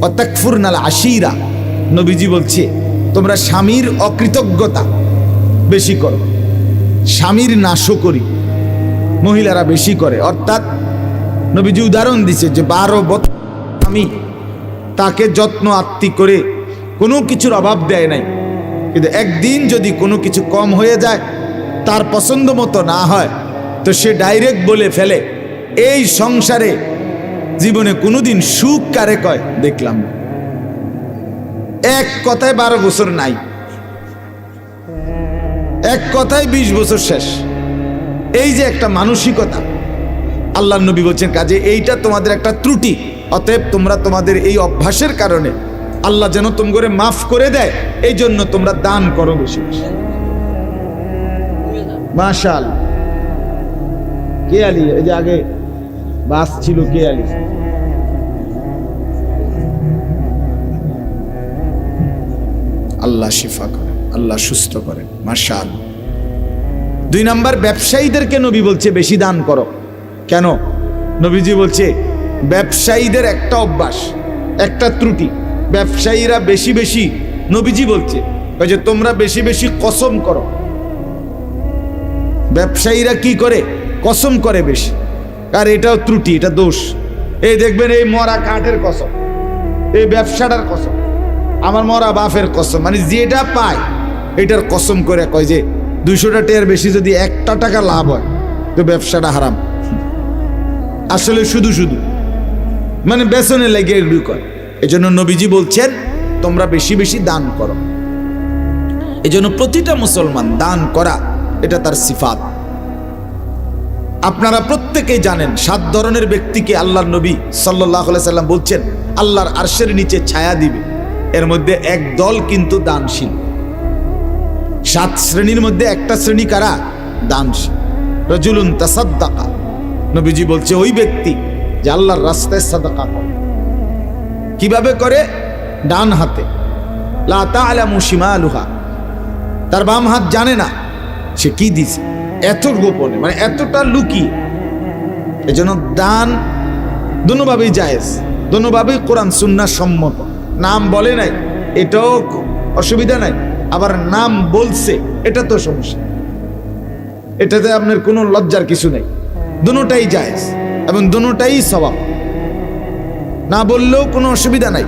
অতাকফুরনাল আশিরা, নবীজি বলছে তোমরা স্বামীর অকৃতজ্ঞতা বেশি করো, স্বামীর নাশকরি মহিলারা বেশি করে। অর্থাৎ নবীজি উদাহরণ দিছে যে 12 বছর স্বামী তাকে যত্ন আত্তি করে কোনো কিছুর অভাব দেয় নাই, কিন্তু একদিন যদি কোনো কিছু কম হয়ে যায়, তার পছন্দ মতো না হয়, তো সে ডাইরেক্ট বলে ফেলে এই সংসারে জীবনে কোনোদিন সুখ কারে কয় দেখলাম না। এক কথায় 12 বছর নাই, এক কথায় 20 বছর শেষ। এই যে একটা মানসিকতা, আল্লাহ নবী বলছেন কাজে এইটা তোমাদের একটা ত্রুটি, অতএব তোমরা তোমাদের এই অভ্যাসের কারণে আল্লাহ যেন তোমাকে মাফ করে দেয়, এই জন্য তোমরা দান করো বেশি বেশি। মাশাআল্লাহ। কে আলী? এই যে আগে বাস ছিল, কে আলী? আল্লাহ শিফা করেন, আল্লাহ সুস্থ করেন। মাশাআল্লাহ। 2 নাম্বার, ব্যবসায়ীদেরকে নবী বলছে বেশি দান করো। কেন? নবীজি বলছে ব্যবসায়ীদের একটা অভ্যাস, একটা ত্রুটি, ব্যবসায়ীরা বেশি বেশি, নবীজি বলছে যে তোমরা বেশি বেশি কসম করো। ব্যবসায়ীরা কি করে? কসম করে বেশি। আর এটাও ত্রুটি, এটা দোষ। এই দেখবেন এই মরা কাঠের কসম, এই ব্যবসাটার কসম, আমার মরা বাপের কসম, মানে যেটা পায় এটার কসম করে কয় যে 200 টাকার বেশি যদি 1 টাকা লাভ হয় তো ব্যবসাটা হারাম। আসলে শুধু শুধু মানে বেসনে লেগে এগুলি কয়। এই জন্য নবীজি বলছেন তোমরা বেশি বেশি দান করো। এই জন্য প্রতিটা মুসলমান দান করা এটা তার সিফাত। আপনারা প্রত্যেকেই জানেন 7 ধরনের ব্যক্তিকে আল্লাহর নবী সাল্লাল্লাহু আলাইহি সাল্লাম বলছেন আল্লাহর আরশের নিচে ছায়া দিবে। এর মধ্যে এক দল কিন্তু দানশীল। 7 শ্রেণীর মধ্যে একটা শ্রেণী কারা? দানশীল। রাজুলুন তাসাদ্দাকা, নবীজি বলছে ওই ব্যক্তি যে আল্লাহর রাস্তায় সাদাকা করে। কিভাবে করে? ডান হাতে। লা তা'লামু শিমালুহা, তার বাম হাত জানে না সে কি দিছে, এত গোপনে, মানে এতটা লুকিয়ে। এজন্য দান দুনোভাবেই জায়েজ, দুনোভাবেই কোরআন সুন্নাহ সম্মত। নাম বলে নাই এটাও অসুবিধা নাই, আবার নাম বলছে এটা তো সমস্যা, এটাতে আপনার কোনো লজ্জার কিছু নেই। দুটোটাই জায়েজ এবং দুটোটাই সওয়াব। না বললেও কোনো অসুবিধা নাই,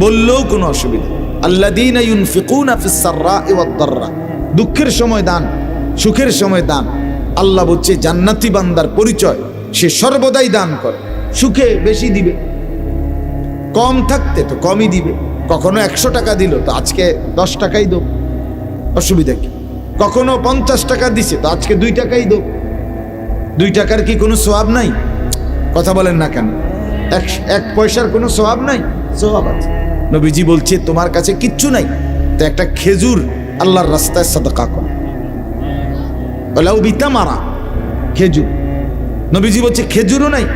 বললেও কোনো অসুবিধা। আল্লাযীনা ইউনফিকুনা ফিস সাররা'i ওয়াদ দাররা, দুঃখের সময় দান, সুখের সময় দান। আল্লাহ বলছে জান্নাতি বান্দার পরিচয় সে সর্বদাই দান করে। সুখে বেশি দিবে, কম থাকতে তো কমই দিবে। কখনো 100 টাকা দিল তো আজকে 10 টাকাই দেব, অসুবিধা কি? কখনো 50 টাকা দিছে তো আজকে 2 টাকাই দেব। 2 টাকার কি কোনো সওয়াব নাই? কথা বলেন না কেন? 1 পয়সার কোনো সওয়াব নাই? সওয়াব আছে। নবীজি বলছে তোমার কাছে কিচ্ছু নাই তো একটা খেজুর আল্লাহর রাস্তায় সাদাকা করো। ওয়ালাউ বিতামারা, খেজুর। নবীজি বলছে খেজুরও নাই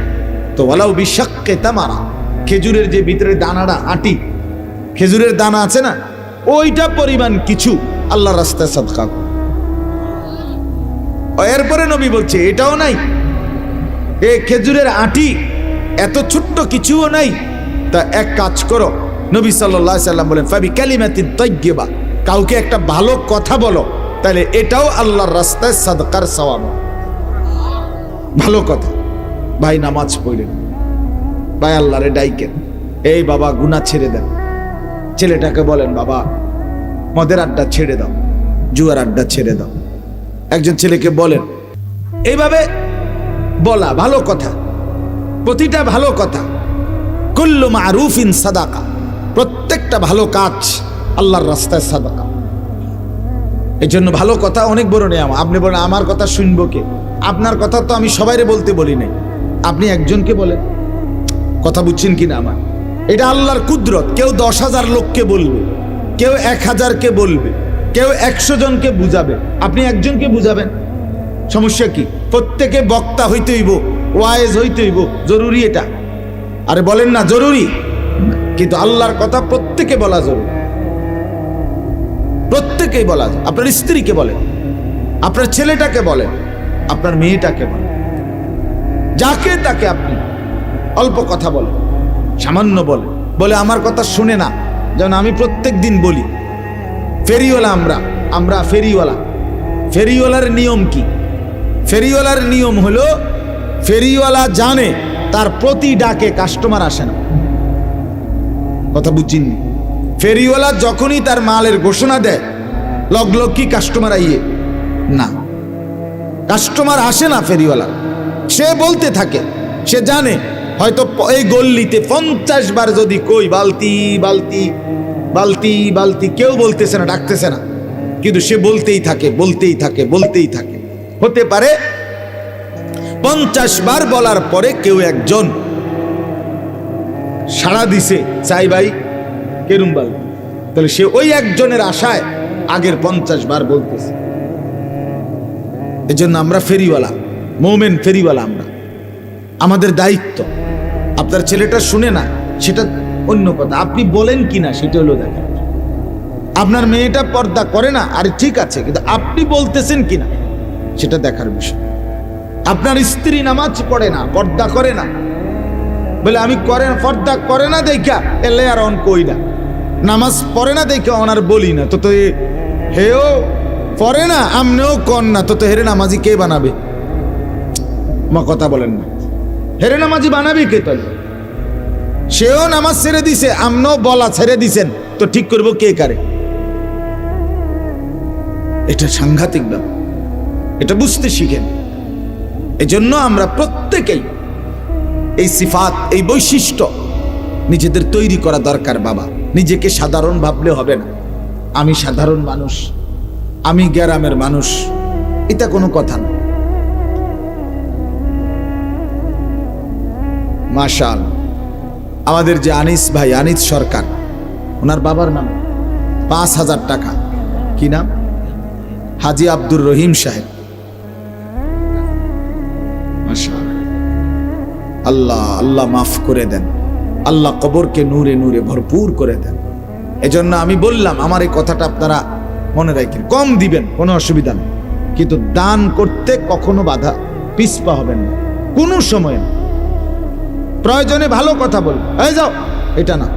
তো ওয়ালাউ বিশাক্কে তামারা, খেজুরের যে ভিতরে দানাটা আটি, খেজুরের দানা আছে না, ওইটা পরিমাণ কিছু আল্লাহর রাস্তায় সাদকা করো। এরপরে নবী বলছে এটাও নাই, এই খেজুরের আটি এত ছোট্ট কিছুও নাই, তা এক কাজ করো। নবী সাল্লাল্লাহু আলাইহি সাল্লাম বলেন ফাবি কালিমাতিন তাইয়্যিবা, কাউকে একটা ভালো কথা বলো, তাহলে এটাও আল্লাহর রাস্তায় সাদকার সওয়াব। ভালো কথা, ভাই নামাজ পড়লেন, ভাই আল্লাহরে ডাইকেন, এই বাবা গুনাহ ছেড়ে দেন। ছেলেটাকে বলেন বাবা মদের আড্ডা ছেড়ে দাও, জুয়ার আড্ডা ছেড়ে দাও। একজন ছেলেকে বলেন, এইভাবে বলা ভালো কথা, প্রতিটা ভালো কথা। কুল্লু মারুফিন সাদাকা, প্রত্যেকটা ভালো কাজ আল্লাহর রাস্তায় সাদাকা। এই জন্য ভালো কথা অনেক বড় নিয়ামত। আপনি বলেন আমার কথা শুনবো কে? আপনার কথা তো আমি সবাইরে বলতে বলি নাই, আপনি একজনকে বলেন। কথা বুঝছেন কিনা আমার? এটা আল্লাহর কুদরত। কেউ 10,000 লোককে বলবে, কেউ 1000কে বলবে, কেউ 100 জনকে বুঝাবে, আপনি একজনকে বুঝাবেন, সমস্যা কি? প্রত্যেকে বক্তা হইতে হইব, ওয়াইজ হইতে হইব, জরুরি এটা? আরে বলেন না জরুরি, কিন্তু আল্লাহর কথা প্রত্যেকে বলা জরুরি, প্রত্যেকেই বলা যায়। আপনার স্ত্রীকে বলেন, আপনার ছেলেটাকে বলেন, আপনার মেয়েটাকে বলেন, যাকে তাকে আপনি অল্প কথা বলেন, সামান্য বলেন, বলে আমার কথা শুনে না। যেমন আমি প্রত্যেক দিন বলি, ফেরিওয়ালা আমরা ফেরিওয়ালা। ফেরিওয়ালার নিয়ম কি? ফেরিওয়ালার নিয়ম হলো, ফেরিওয়ালা জানে তার প্রতি ডাকে কাস্টমার আসে না। কথা বুঝিনি? ফেরিওয়ালা যখনই তার মালের ঘোষণা দেয়, লগ কি কাস্টমার আইয়ে না, কাস্টমার আসে না। ফেরিওয়ালা সে বলতে থাকে, সে জানে হয়তো এই গল্লিতে 50 বার যদি কই বালতি বালতি বালতি বালতি, কেউ বলতেছে না, ডাকতেছে না, কিন্তু সে বলতেই থাকে বলতেই থাকে বলতেই থাকে। হতে পারে 50 বার বলার পরে কেউ একজন সাড়া দিছে, চাই ভাই কেরুম বালতি, তাহলে সে ওই একজনের আশায় আগের 50 বার বলতেছে। এজন্য আমরা ফেরিওয়ালা, মোমেন ফেরিওয়ালা আমরা। আমাদের দায়িত্ব, আপনার ছেলেটা শুনে না সেটা অন্য কথা, আপনি বলেন কিনা সেটা হলো দেখেন। আপনার মেয়েটা পর্দা করে না, আরে ঠিক আছে, কিন্তু আপনি বলতেছেন কিনা সেটা দেখার বিষয়। আপনার স্ত্রী নামাজ পড়ে না, পর্দা করে না, বলে আমি করে পর্দা করে না দেখা এলে আর অন কই না, নামাজ পড়ে না দেখা ওনার বলি না, তো হেও পড়ে না আমনেও কর না, তো হেরে নামাজি কে বানাবে? মা কথা বলেন না, হেরে নামাজি বানাবে কে? তাহলে সেও নামাজ ছেড়ে দিছে, আমনেও বলা ছেড়ে দিছেন, তো ঠিক করবো কে কারে? এটা সাংঘাতিক ব্যাপার, এটা বুঝতে শিখেন। এজন্য আমরা প্রত্যেকেই এই সিফাত, এই বৈশিষ্ট্য নিজেদের তৈরি করা দরকার। বাবা, নিজেকে সাধারণ ভাবলে হবে না। আমি সাধারণ মানুষ, আমি গ্রামের মানুষ, এটা কোনো কথা না। মাশাআল্লাহ, আমাদের যে আনিস ভাই, আনিস সরকার, ওনার বাবার নাম 5000 টাকা। কি নাম? হাজি আব্দুর রহিম সাহেব। মাশাআল্লাহ, আল্লাহ আল্লাহ মাফ করে দেন, আল্লাহ কবরকে নূরে নূরে ভরপুর করে দেন। এজন্য আমি বললাম, আমার এই কথাটা আপনারা মনে রাখেন। কম দিবেন, কোনো অসুবিধা নেই, কিন্তু দান করতে কখনো বাধা পিছপা হবেন না, কোনো সময় না। প্রয়োজনে ভালো কথা বল, এই যাও, এটা না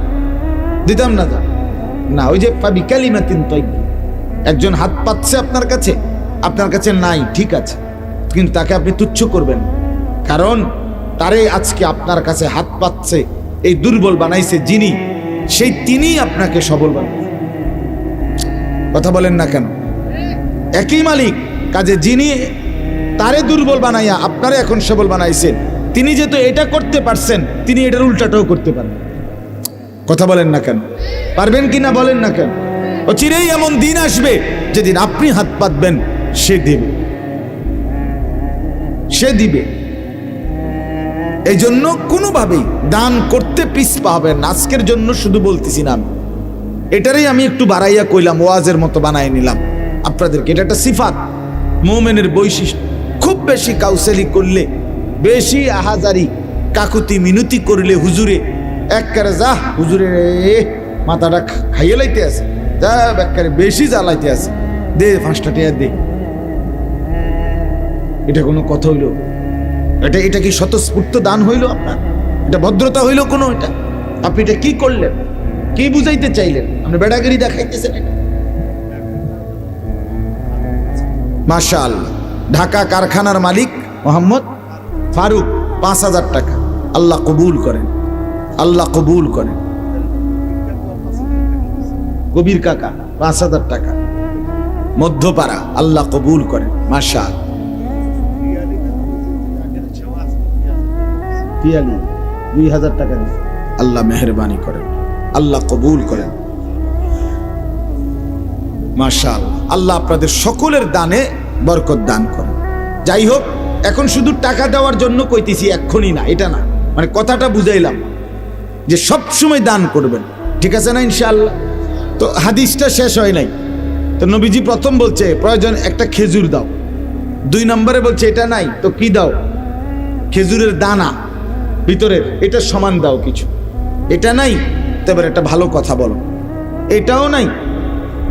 দিতাম না, যা না, ওই যে পাবি কালিমাতিন তাইয়্যিবা, একজন হাত পাচ্ছে আপনার কাছে নাই, ঠিক আছে, কিন্তু তাকে আপনি তুচ্ছ করবেন, কারণ তারে আজকে আপনার কাছে হাত পাচ্ছে, এই দুর্বল বানাইছে যিনি, তিনি আপনাকে সবল বানাইছে। কথা বলেন না কেন? একই মালিক, কাজে যিনি তারে দুর্বল বানাইয়া আপনারে এখন সবল বানাইছেন, তিনি যেহেতু এটা করতে পারছেন, তিনি এটার উল্টাটাও করতে পারেন। কথা বলেন না কেন? পারবেন কিনা বলেন না কেন? চিরেই এমন দিন আসবে যেদিন আপনি হাত পাতবেন, সে দিবে। এই জন্য কোনোভাবেই দান করতে পিছপা হবেন না। আজকের জন্য শুধু বলতেছি না, এটারই আমি একটু বাড়াইয়া কইলাম, ওয়াজের মতো বানাই নিলাম আপনাদেরকে। এটা একটা সিফাত, মুমিনের বৈশিষ্ট্য। খুব বেশি কাউসালি করলে, বেশি আহাজারি কাকুতি মিনতি করলে হুজুরে একবারে যা, হুজুরে মাথাটা খাইয়ে লাইতে আছে, যা একবারে বেশি জ্বালাইতে আছে, দে 5 টাকা দে, এটা কোনো কথা হইল? এটা কি স্বতঃস্ফূর্ত দান হইল আপনার? এটা ভদ্রতা হইল কোনো? এটা আপনি এটা কি করলেন? কি বুঝাইতে চাইলেন? আপনি বেড়াগিরি দেখাইতেছেন। মাশাআল্লাহ, ঢাকা কারখানার মালিক মোহাম্মদ ফারুক 5000 টাকা। আল্লাহ কবুল করেন, আল্লাহ কবুল করেন। কবির কাকা 5000 টাকা, মধ্যপাড়া, আল্লাহ কবুল করেন। মাশাআল্লাহ, 2000 টাকা দিন, আল্লাহ মেহরবানি করেন, আল্লাহ কবুল করেন। মাশাআল্লাহ, আল্লাহ আপনাদের সকলের দানে বরকত দান করেন। যাই হোক, এখন শুধু টাকা দেওয়ার জন্য কইতেছি, এক্ষুনি না, এটা না, মানে কথাটা বুঝাইলাম যে সব সময় দান করবেন, ঠিক আছে না ইনশাআল্লাহ? তো হাদিসটা শেষ হয় নাই, তো নবীজি প্রথম বলছে প্রয়োজন একটা খেজুর দাও, 2 নম্বরে বলছে এটা নাই তো কি দাও? খেজুরের দানা ভিতরের, এটা সমান দাও কিছু, এটা নাই তবে একটা ভালো কথা বলো, এটাও নাই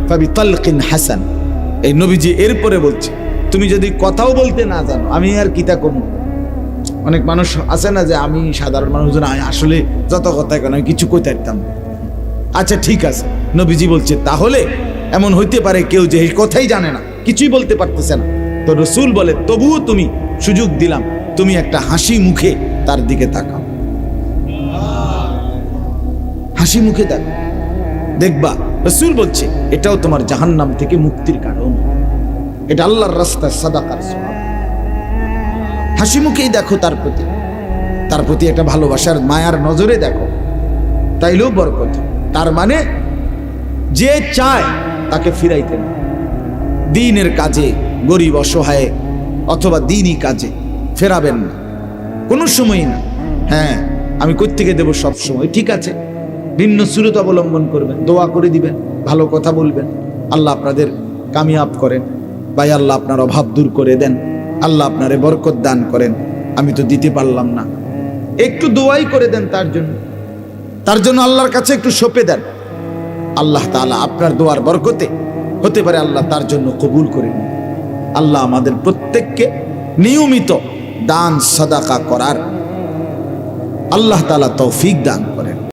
ফাবি তালকিন হাসান। এই নবীজি এরপরে বলছে তুমি যদি কথাও বলতে না জানো, আমি আর কিতা করব? অনেক মানুষ আছে না যে আমি সাধারণ মানুষজন আসলে যত কথা কেন কিছু কইতে পারতাম না। আচ্ছা ঠিক আছে, নবীজি বলছে তাহলে এমন হইতে পারে কেউ যে এই কথাই জানে না, কিছুই বলতে পারতেছে না, তো রসুল বলে তবুও তুমি সুযোগ দিলাম, তুমি একটা হাসি মুখে তার দিকে তাকাও, হাসি মুখে দেখো, দেখবা রসুল বলছে এটাও তোমার জাহান্নাম থেকে মুক্তির কারণ, এটা আল্লাহর রাস্তায় সাদাকার সওয়াব। হাসি মুখেই দেখো তার প্রতি একটা ভালোবাসার মায়ার নজরে দেখো, তাইলেও বরকত। তার মানে যে চায় তাকে ফিরাইতেন দ্বীনের কাজে, গরিব অসহায় অথবা দ্বীনি কাজে ফেরাবেন না কোনো সময়ই না। হ্যাঁ আমি কোত্থেকে দেব সব সময়, ঠিক আছে, ভিন্ন সুরত অবলম্বন করবেন, দোয়া করে দিবেন, ভালো কথা বলবেন, আল্লাহ আপনাদের কামিয়াব করেন, ভাই আল্লাহ আপনার অভাব দূর করে দেন, আল্লাহ আপনারে বরকত দান করেন, আমি তো দিতে পারলাম না, একটু দোয়াই করে দেন তার জন্য আল্লাহর কাছে একটু সঁপে দেন, আল্লাহ তাআলা আপনার দোয়ার বরকতে হতে পারে আল্লাহ তার জন্য কবুল করে নিন। আল্লাহ আমাদের প্রত্যেককে নিয়মিত দান সাদাকা করার আল্লাহ তাআলা তৌফিক দান।